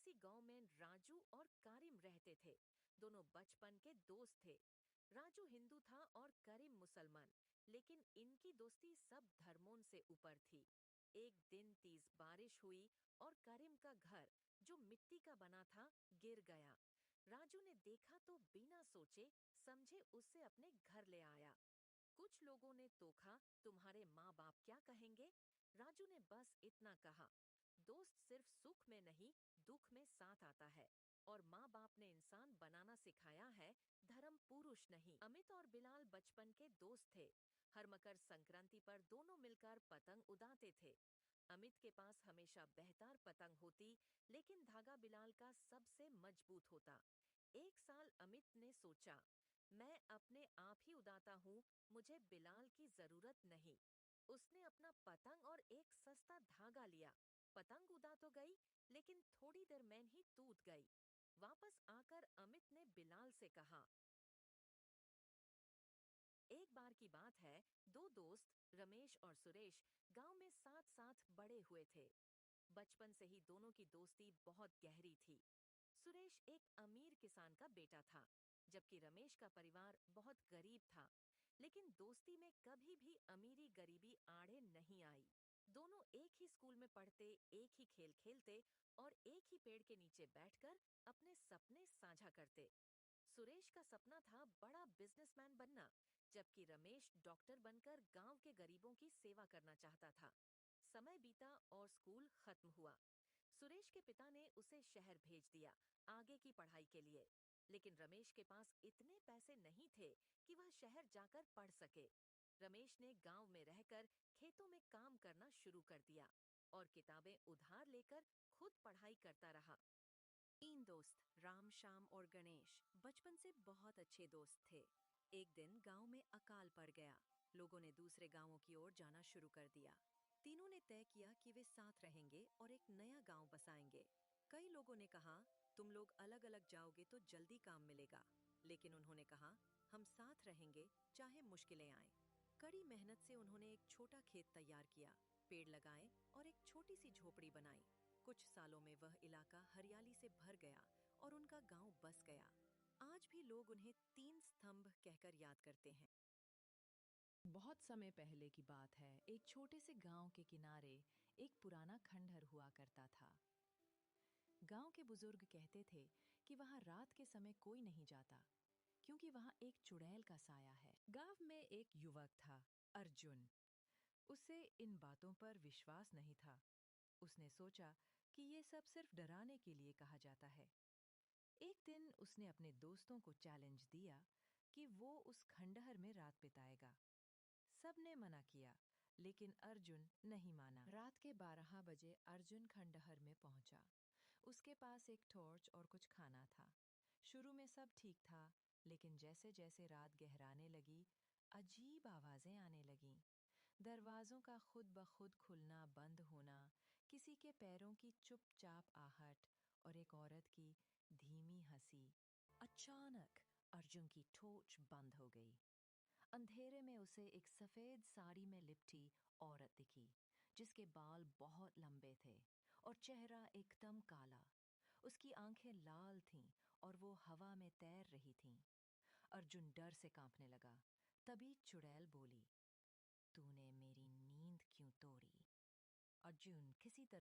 सी गांव में राजू और कारिम रहते थे। दोनों बचपन के दोस्त थे। राजू हिंदू था और करीम मुसलमान, लेकिन इनकी दोस्ती सब धर्मों से ऊपर थी। एक दिन तेज बारिश हुई और करीम का घर, जो मिट्टी का बना था, गिर गया। राजू ने देखा तो बिना सोचे समझे उससे अपने घर ले आया। कुछ लोगों ने टोका, तुम्हारे माँ बाप क्या कहेंगे? राजू ने बस इतना कहा, दोस्त सिर्फ सुख में नहीं, दुख में साथ आता है। और माँ बाप ने इंसान बनाना सिखाया है, धर्म पुरुष नहीं। अमित और बिलाल बचपन के दोस्त थे। हर मकर संक्रांति पर दोनों मिलकर पतंग उड़ाते थे। अमित के पास हमेशा बेहतर पतंग होती, लेकिन धागा बिलाल का सबसे मजबूत होता। एक साल अमित ने सोचा, मैं अपने आप ही उड़ाता हूँ, मुझे बिलाल की जरूरत नहीं। उसने अपना पतंग और एक सस्ता धागा लिया। पतंग उड़ा तो गई, लेकिन थोड़ी देर में ही टूट गई। वापस आकर अमित ने बिलाल से कहा, एक बार की बात है, दो दोस्त रमेश और सुरेश गांव में साथ साथ बड़े हुए थे। बचपन से ही दोनों की दोस्ती बहुत गहरी थी। सुरेश एक अमीर किसान का बेटा था, जबकि रमेश का परिवार बहुत गरीब था। लेकिन दोस्ती में कभी भी अमीरी गरीबी आड़े नहीं आई। दोनों एक ही स्कूल में पढ़ते, एक ही खेल खेलते और एक ही पेड़ के नीचे बैठकर अपने सपने साझा करते। सुरेश का सपना था बड़ा बिजनेसमैन बनना, जबकि रमेश डॉक्टर बनकर गांव के गरीबों की सेवा करना चाहता था। समय बीता और स्कूल खत्म हुआ। सुरेश के पिता ने उसे शहर भेज दिया, आगे की पढ़ाई के लिए। लेकिन रमेश के पास इतने पैसे नहीं थे कि वह शहर जाकर पढ़ सके। रमेश ने गांव में रहकर खेतों में काम करना शुरू कर दिया और किताबें उधार लेकर खुद पढ़ाई करता रहा। तीन दोस्त राम, श्याम और गणेश बचपन से बहुत अच्छे दोस्त थे। एक दिन गांव में अकाल पड़ गया। लोगों ने दूसरे गांवों की ओर जाना शुरू कर दिया। तीनों ने तय किया कि वे साथ रहेंगे और एक नया गांव बसाएंगे। कई लोगों ने कहा, तुम लोग अलग अलग जाओगे तो जल्दी काम मिलेगा। लेकिन उन्होंने कहा, हम साथ रहेंगे चाहे मुश्किलें आए। कड़ी मेहनत से उन्होंने एक छोटा खेत तैयार किया, पेड़ लगाए और एक छोटी सी झोपड़ी बनाई। कुछ सालों में वह इलाका हरियाली से भर गया और उनका गांव बस गया। आज भी लोग उन्हें तीन स्तंभ कहकर याद करते हैं। बहुत समय पहले की बात है। एक छोटे से गांव के किनारे एक पुराना खंडहर हुआ करता था। गांव के बुजुर्ग कहते थे कि वहां रात के समय कोई नहीं जाता, क्योंकि वहां एक चुड़ैल का साया है। गांव में एक युवक था, अर्जुन। उसे इन बातों पर विश्वास नहीं था। उसने सोचा कि ये सब सिर्फ डराने के लिए कहा जाता है। एक दिन उसने अपने दोस्तों को चैलेंज दिया कि वो उस खंडहर में रात बिताएगा। सबने मना किया, लेकिन अर्जुन नहीं माना। रात के 12 बजे अर्जुन खंडहर में पहुंचा। उसके पास एक टॉर्च और कुछ खाना था। शुरू में सब ठीक था, लेकिन जैसे जैसे रात गहराने लगी, अजीब आवाजें आने लगीं। दरवाजों का खुद ब खुद खुलना बंद होना, किसी के पैरों की चुपचाप आहट और एक औरत की धीमी हंसी। अचानक अर्जुन की टॉर्च बंद हो गई। अंधेरे में उसे एक सफेद साड़ी में लिपटी औरत दिखी, जिसके बाल बहुत लंबे थे और चेहरा एकदम काला। उसकी आंखें लाल थीं और वो हवा में तैर रही थीं। अर्जुन डर से कांपने लगा। तभी चुड़ैल बोली, तूने मेरी नींद क्यों तोड़ी? अर्जुन किसी तरह